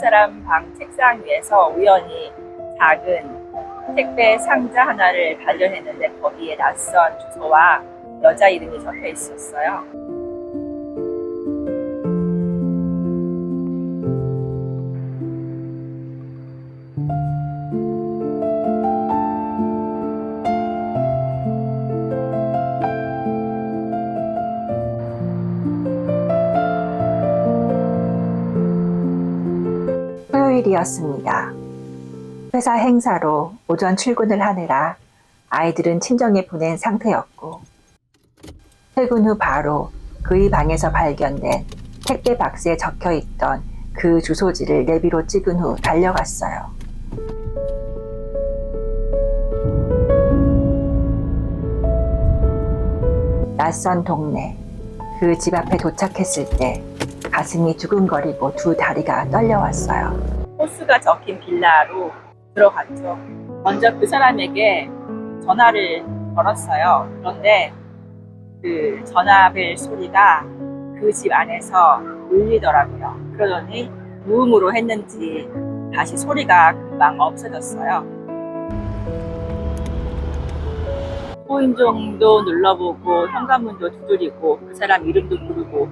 사람 방 책상 위에서 우연히 작은 택배 상자 하나를 발견했는데 거기에 낯선 주소와 여자 이름이 적혀 있었어요. 토요일이었습니다. 회사 행사로 오전 출근을 하느라 아이들은 친정에 보낸 상태였고, 퇴근 후 바로 그의 방에서 발견된 택배 박스에 적혀 있던 그 주소지를 내비로 찍은 후 달려갔어요. 낯선 동네, 그 집 앞에 도착했을 때 가슴이 두근거리고 두 다리가 떨려왔어요. 호수가 적힌 빌라로 들어갔죠. 먼저 그 사람에게 전화를 걸었어요. 그런데 그 전화벨 소리가 그 집 안에서 울리더라고요. 그러더니 무음으로 했는지 다시 소리가 금방 없어졌어요. 초인종도 눌러보고 현관문도 두드리고 그 사람 이름도 부르고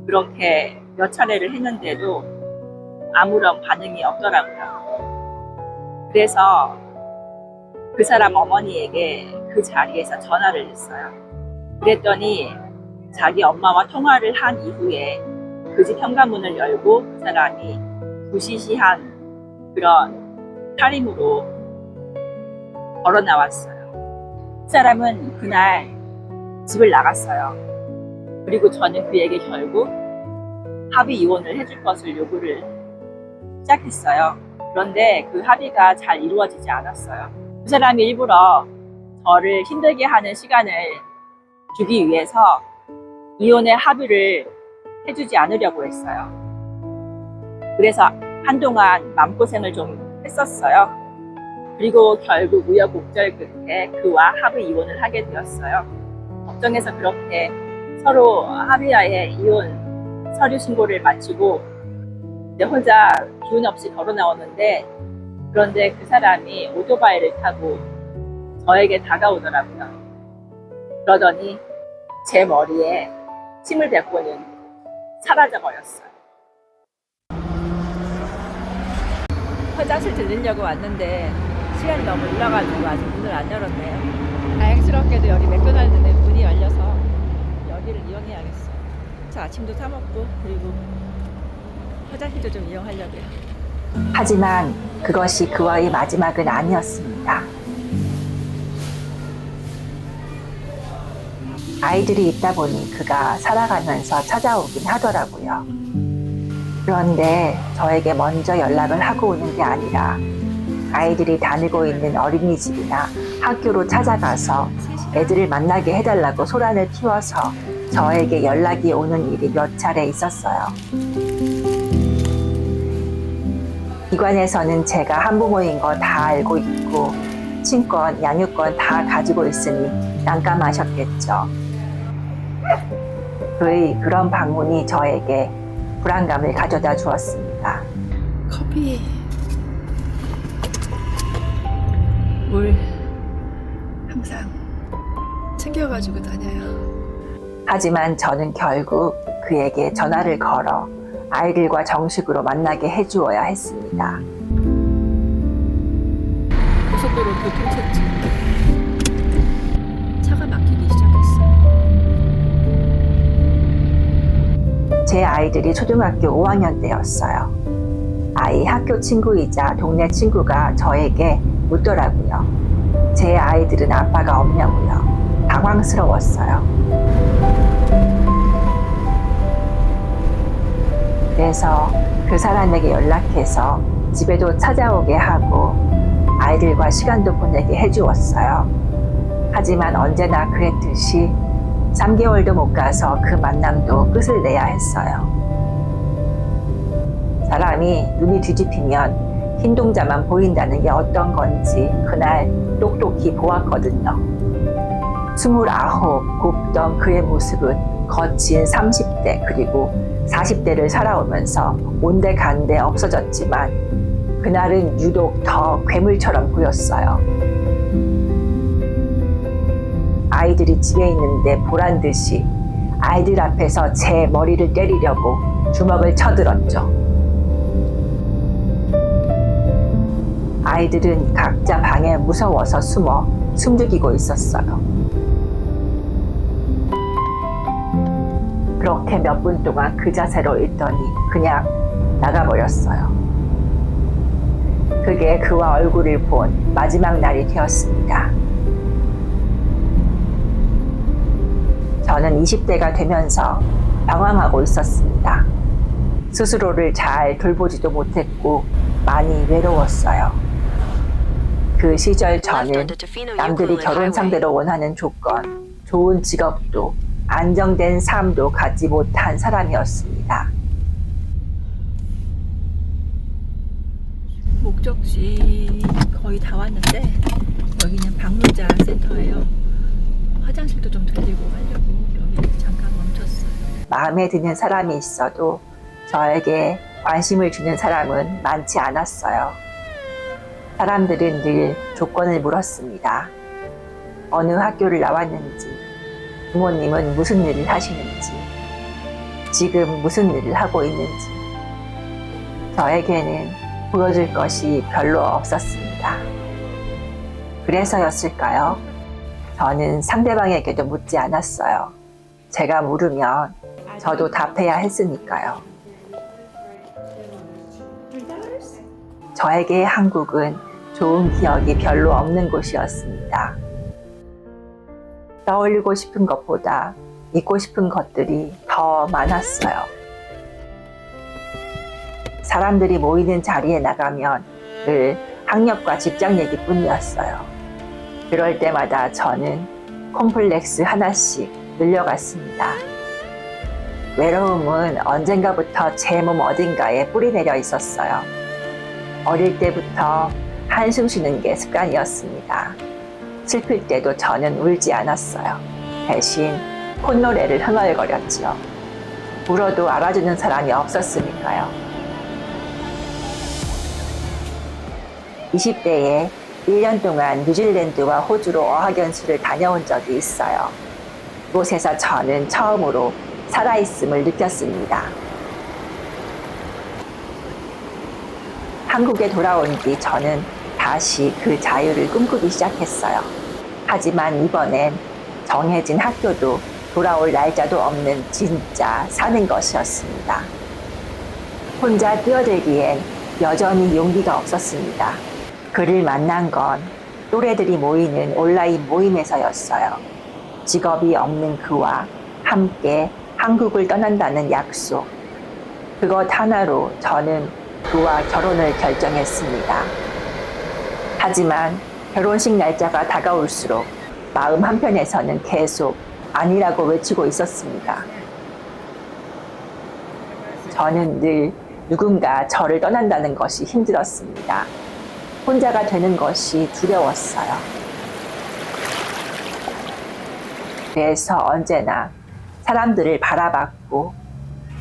그렇게 몇 차례를 했는데도 아무런 반응이 없더라고요. 그래서 그 사람 어머니에게 그 자리에서 전화를 했어요. 그랬더니 자기 엄마와 통화를 한 이후에 그 집 현관문을 열고 그 사람이 부시시한 그런 차림으로 걸어 나왔어요. 그 사람은 그날 집을 나갔어요. 그리고 저는 그에게 결국 합의 이혼을 해줄 것을 요구를 시작했어요. 그런데 그 합의가 잘 이루어지지 않았어요. 그 사람이 일부러 저를 힘들게 하는 시간을 주기 위해서 이혼의 합의를 해주지 않으려고 했어요. 그래서 한동안 마음고생을 좀 했었어요. 그리고 결국 우여곡절 끝에 그와 합의 이혼을 하게 되었어요. 법정에서 그렇게 서로 합의하에 이혼 서류 신고를 마치고 이제 혼자 기운 없이 걸어 나오는데, 그런데 그 사람이 오토바이를 타고 저에게 다가오더라고요. 그러더니 제 머리에 침을 뱉고는 사라져 버렸어요. 화장실 들리려고 왔는데 시간이 너무 일러가지고 아직 문을 안 열었네요. 다행스럽게도 여기 맥도날드는 문이 열려서 여기를 이용해야겠어요. 자, 아침도 사 먹고 그리고 화장실도 좀 이용하려고요. 하지만 그것이 그와의 마지막은 아니었습니다. 아이들이 있다 보니 그가 살아가면서 찾아오긴 하더라고요. 그런데 저에게 먼저 연락을 하고 오는 게 아니라 아이들이 다니고 있는 어린이집이나 학교로 찾아가서 애들을 만나게 해달라고 소란을 피워서 저에게 연락이 오는 일이 몇 차례 있었어요. 기관에서는 제가 한부모인 거 다 알고 있고 친권, 양육권 다 가지고 있으니 난감하셨겠죠. 그의 그런 방문이 저에게 불안감을 가져다 주었습니다. 커피, 물 항상 챙겨가지고 다녀요. 하지만 저는 결국 그에게 전화를 걸어 아이들과 정식으로 만나게 해주어야 했습니다. 고속도로 교통체증, 차가 막히기 시작했어. 제 아이들이 초등학교 5학년 때였어요. 아이 학교 친구이자 동네 친구가 저에게 묻더라고요. 제 아이들은 아빠가 없냐고요. 당황스러웠어요. 그래서 그 사람에게 연락해서 집에도 찾아오게 하고 아이들과 시간도 보내게 해주었어요. 하지만 언제나 그랬듯이 3개월도 못 가서 그 만남도 끝을 내야 했어요. 사람이 눈이 뒤집히면 흰 동자만 보인다는 게 어떤 건지 그날 똑똑히 보았거든요. 29 곱던 그의 모습은 거친 30대 그리고 40대를 살아오면서 온데간데 없어졌지만 그날은 유독 더 괴물처럼 보였어요. 아이들이 집에 있는데 보란 듯이 아이들 앞에서 제 머리를 때리려고 주먹을 쳐들었죠. 아이들은 각자 방에 무서워서 숨죽이고 있었어요. 그렇게 몇 분 동안 그 자세로 있더니 그냥 나가버렸어요. 그게 그와 얼굴을 본 마지막 날이 되었습니다. 저는 20대가 되면서 방황하고 있었습니다. 스스로를 잘 돌보지도 못했고 많이 외로웠어요. 그 시절 저는 남들이 결혼 상대로 원하는 조건, 좋은 직업도 안정된 삶도 갖지 못한 사람이었습니다. 목적지 거의 다 왔는데 여기는 방문자 센터예요. 화장실도 좀 들리고 하려고 여기 잠깐 멈췄어요. 마음에 드는 사람이 있어도 저에게 관심을 주는 사람은 많지 않았어요. 사람들은 늘 조건을 물었습니다. 어느 학교를 나왔는지, 부모님은 무슨 일을 하시는지, 지금 무슨 일을 하고 있는지. 저에게는 보여줄 것이 별로 없었습니다. 그래서였을까요? 저는 상대방에게도 묻지 않았어요. 제가 물으면 저도 답해야 했으니까요. 저에게 한국은 좋은 기억이 별로 없는 곳이었습니다. 떠올리고 싶은 것보다 잊고 싶은 것들이 더 많았어요. 사람들이 모이는 자리에 나가면 늘 학력과 직장 얘기뿐이었어요. 그럴 때마다 저는 콤플렉스 하나씩 늘려갔습니다. 외로움은 언젠가부터 제 몸 어딘가에 뿌리내려 있었어요. 어릴 때부터 한숨 쉬는 게 습관이었습니다. 슬플 때도 저는 울지 않았어요. 대신 콧노래를 흥얼거렸지요. 울어도 알아주는 사람이 없었으니까요. 20대에 1년 동안 뉴질랜드와 호주로 어학연수를 다녀온 적이 있어요. 그곳에서 저는 처음으로 살아있음을 느꼈습니다. 한국에 돌아온 뒤 저는 다시 그 자유를 꿈꾸기 시작했어요. 하지만 이번엔 정해진 학교도 돌아올 날짜도 없는 진짜 사는 것이었습니다. 혼자 뛰어들기엔 여전히 용기가 없었습니다. 그를 만난 건 또래들이 모이는 온라인 모임에서였어요. 직업이 없는 그와 함께 한국을 떠난다는 약속. 그것 하나로 저는 그와 결혼을 결정했습니다. 하지만 결혼식 날짜가 다가올수록 마음 한편에서는 계속 아니라고 외치고 있었습니다. 저는 늘 누군가 저를 떠난다는 것이 힘들었습니다. 혼자가 되는 것이 두려웠어요. 그래서 언제나 사람들을 바라봤고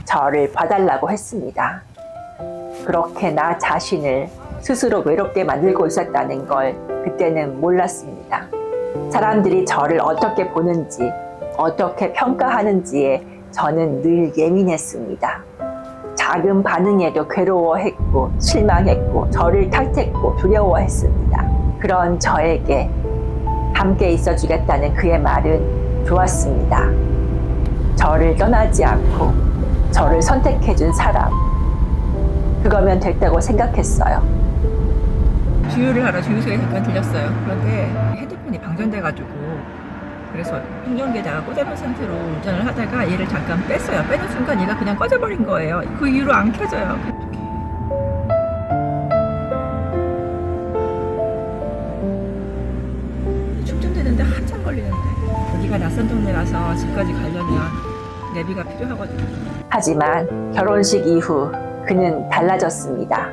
저를 봐달라고 했습니다. 그렇게 나 자신을 스스로 외롭게 만들고 있었다는 걸 그때는 몰랐습니다. 사람들이 저를 어떻게 보는지, 어떻게 평가하는지에 저는 늘 예민했습니다. 작은 반응에도 괴로워했고 실망했고 저를 탓했고 두려워했습니다. 그런 저에게 함께 있어주겠다는 그의 말은 좋았습니다. 저를 떠나지 않고 저를 선택해준 사람, 그거면 됐다고 생각했어요. 주유를 하러 주유소에 잠깐 들렸어요. 그런데 핸드폰이 방전돼가지고 그래서 충전기에다가 꽂아놓은 상태로 운전을 하다가 얘를 잠깐 뺐어요. 빼는 순간 얘가 그냥 꺼져버린 거예요. 그 이후로 안 켜져요. 충전되는데 한참 걸리는데 여기가 낯선 동네라서 집까지 가려면 내비가 필요하거든요. 하지만 결혼식 이후 그는 달라졌습니다.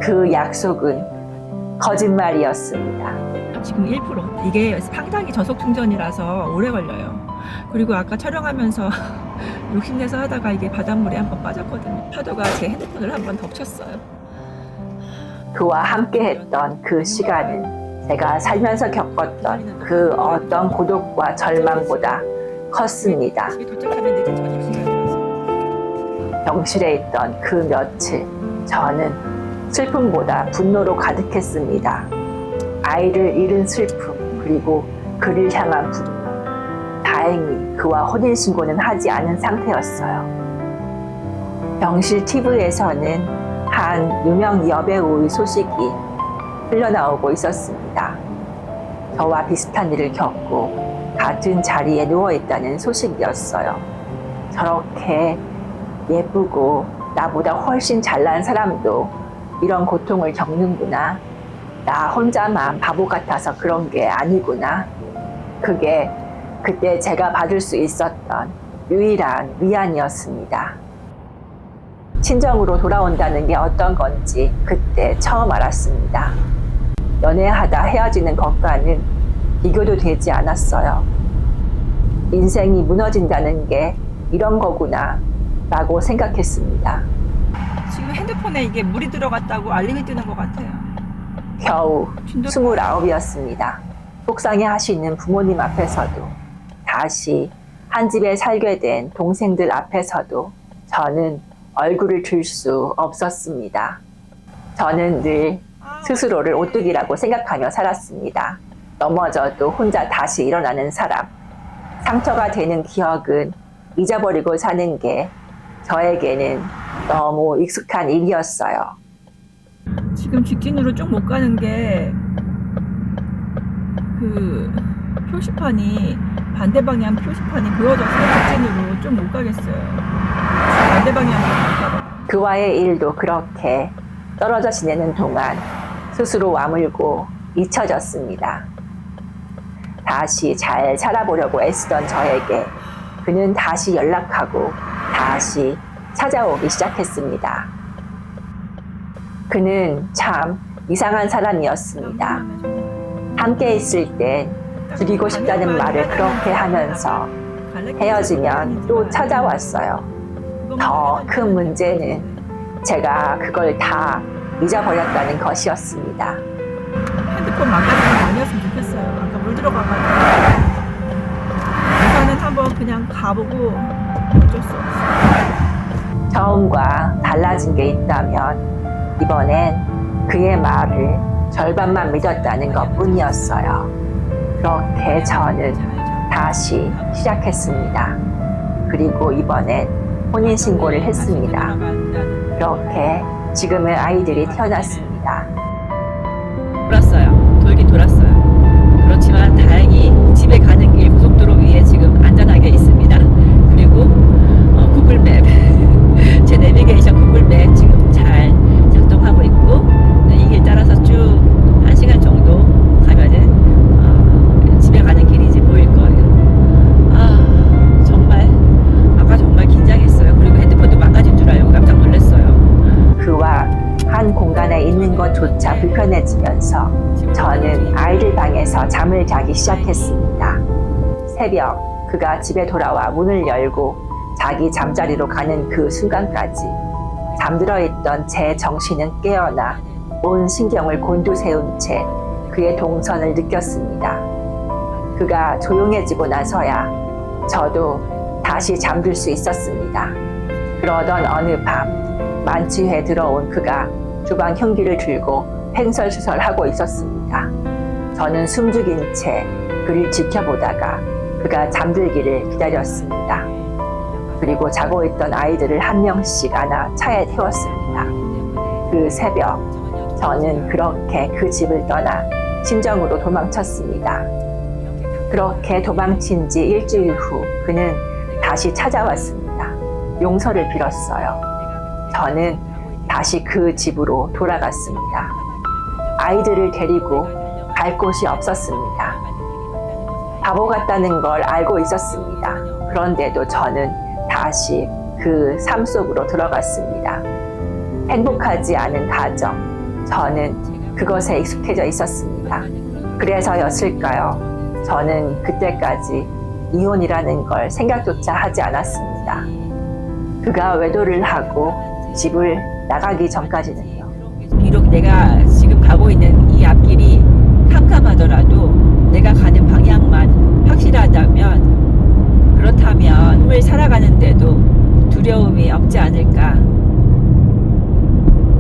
그 약속은 거짓말이었습니다. 지금 1%. 이게 상당히 저속 충전이라서 오래 걸려요. 그리고 아까 촬영하면서 욕심내서 하다가 이게 바닷물에 한번 빠졌거든요. 파도가 제 핸드폰을 한번 덮쳤어요. 그와 함께했던 그 시간은 제가 살면서 겪었던 그 어떤 고독과 절망보다 컸습니다. 집에 도착하면 늦은 저녁 시간이었어요. 병실에 있던 그 며칠, 저는 슬픔보다 분노로 가득했습니다. 아이를 잃은 슬픔, 그리고 그를 향한 분노. 다행히 그와 혼인신고는 하지 않은 상태였어요. 병실 TV에서는 한 유명 여배우의 소식이 흘러나오고 있었습니다. 저와 비슷한 일을 겪고 같은 자리에 누워있다는 소식이었어요. 저렇게 예쁘고 나보다 훨씬 잘난 사람도 이런 고통을 겪는구나. 나 혼자만 바보 같아서 그런 게 아니구나. 그게 그때 제가 받을 수 있었던 유일한 위안이었습니다. 친정으로 돌아온다는 게 어떤 건지 그때 처음 알았습니다. 연애하다 헤어지는 것과는 비교도 되지 않았어요. 인생이 무너진다는 게 이런 거구나 라고 생각했습니다. 지금 핸드폰에 이게 물이 들어갔다고 알림이 뜨는 것 같아요. 겨우 29이었습니다. 속상해 하시는 부모님 앞에서도, 다시 한 집에 살게 된 동생들 앞에서도 저는 얼굴을 들 수 없었습니다. 저는 늘 스스로를 오뚜기라고 생각하며 살았습니다. 넘어져도 혼자 다시 일어나는 사람. 상처가 되는 기억은 잊어버리고 사는 게 저에게는 너무 익숙한 일이었어요. 지금 직진으로 쭉 못 가는 게 그 표시판이 반대 방향 표시판이 보여져서 직진으로 쭉 못 가겠어요. 반대 방향으로 갈까봐. 그와의 일도 그렇게 떨어져 지내는 동안 스스로 아물고 잊혀졌습니다. 다시 잘 살아보려고 애쓰던 저에게 그는 다시 연락하고 다시 찾아오기 시작했습니다. 그는 참 이상한 사람이었습니다. 함께 있을 땐 죽이고 싶다는 말을 그렇게 하면서 헤어지면 또 찾아왔어요. 더 큰 문제는 제가 그걸 다 잊어버렸다는 것이었습니다. 핸드폰 망가지는 거 아니었으면 좋겠어요. 아까 물 들어가가지고. 우선은 한번 그냥 가보고 어쩔 수 없어요. 처음과 달라진 게 있다면 이번엔 그의 말을 절반만 믿었다는 것 뿐이었어요. 그렇게 저는 다시 시작했습니다. 그리고 이번엔 혼인신고를 했습니다. 그렇게 지금은 아이들이 태어났습니다. 돌았어요. 돌긴 돌았어요. 그렇지만 다행히 집에 가는 길 고속도로 위에 지금 안전하게 있습니다. 그리고 구글맵 제 내비게이션 구글맵 지금 잘 작동하고 있고 이 길 따라서 쭉 1시간 정도 가면은 집에 가는 길이 이제 보일 거예요. 정말 아까 정말 긴장했어요. 그리고 핸드폰도 망가진 줄 알고 깜짝 놀랐어요. 그와 한 공간에 있는 것조차 불편해지면서 저는 아이들 방에서 잠을 자기 시작했습니다. 새벽 그가 집에 돌아와 문을 열고 자기 잠자리로 가는 그 순간까지 잠들어 있던 제 정신은 깨어나 온 신경을 곤두세운 채 그의 동선을 느꼈습니다. 그가 조용해지고 나서야 저도 다시 잠들 수 있었습니다. 그러던 어느 밤 만취해 들어온 그가 주방 흉기를 들고 횡설수설하고 있었습니다. 저는 숨죽인 채 그를 지켜보다가 그가 잠들기를 기다렸습니다. 그리고 자고 있던 아이들을 한 명씩 안아 차에 태웠습니다. 그 새벽 저는 그렇게 그 집을 떠나 친정으로 도망쳤습니다. 그렇게 도망친 지 일주일 후 그는 다시 찾아왔습니다. 용서를 빌었어요. 저는 다시 그 집으로 돌아갔습니다. 아이들을 데리고 갈 곳이 없었습니다. 바보 같다는 걸 알고 있었습니다. 그런데도 저는 다시 그 삶 속으로 들어갔습니다. 행복하지 않은 가정, 저는 그것에 익숙해져 있었습니다. 그래서였을까요? 저는 그때까지 이혼이라는 걸 생각조차 하지 않았습니다. 그가 외도를 하고 집을 나가기 전까지는요. 비록 내가 지금 가고 있는 이 앞길이 캄캄하더라도 내가 가는 방향만 확실하다면, 그렇다면 삶을 살아가는데도 두려움이 없지 않을까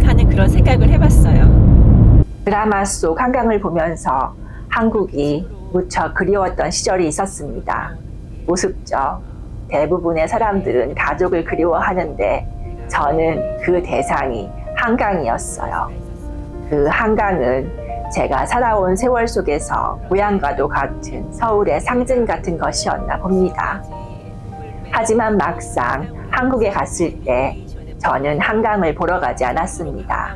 하는 그런 생각을 해봤어요. 드라마 속 한강을 보면서 한국이 무척 그리웠던 시절이 있었습니다. 우습죠. 대부분의 사람들은 가족을 그리워하는데 저는 그 대상이 한강이었어요. 그 한강은 제가 살아온 세월 속에서 고향과도 같은 서울의 상징 같은 것이었나 봅니다. 하지만 막상 한국에 갔을 때 저는 한강을 보러 가지 않았습니다.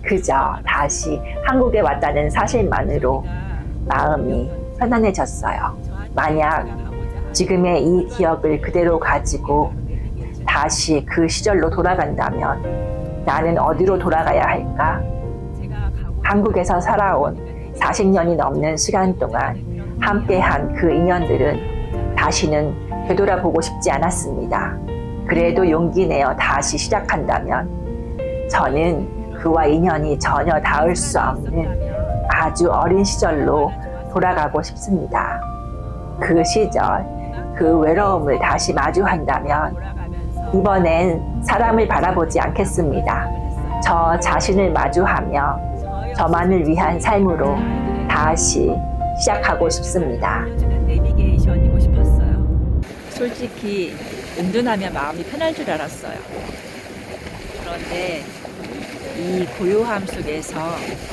그저 다시 한국에 왔다는 사실만으로 마음이 편안해졌어요. 만약 지금의 이 기억을 그대로 가지고 다시 그 시절로 돌아간다면 나는 어디로 돌아가야 할까? 한국에서 살아온 40년이 넘는 시간 동안 함께한 그 인연들은 다시는 되돌아보고 싶지 않았습니다. 그래도 용기 내어 다시 시작한다면 저는 그와 인연이 전혀 닿을 수 없는 아주 어린 시절로 돌아가고 싶습니다. 그 시절, 그 외로움을 다시 마주한다면 이번엔 사람을 바라보지 않겠습니다. 저 자신을 마주하며 저만을 위한 삶으로 다시 시작하고 싶습니다. 내비게이션이고 싶었어요. 솔직히 은둔하면 마음이 편할 줄 알았어요. 그런데 이 고요함 속에서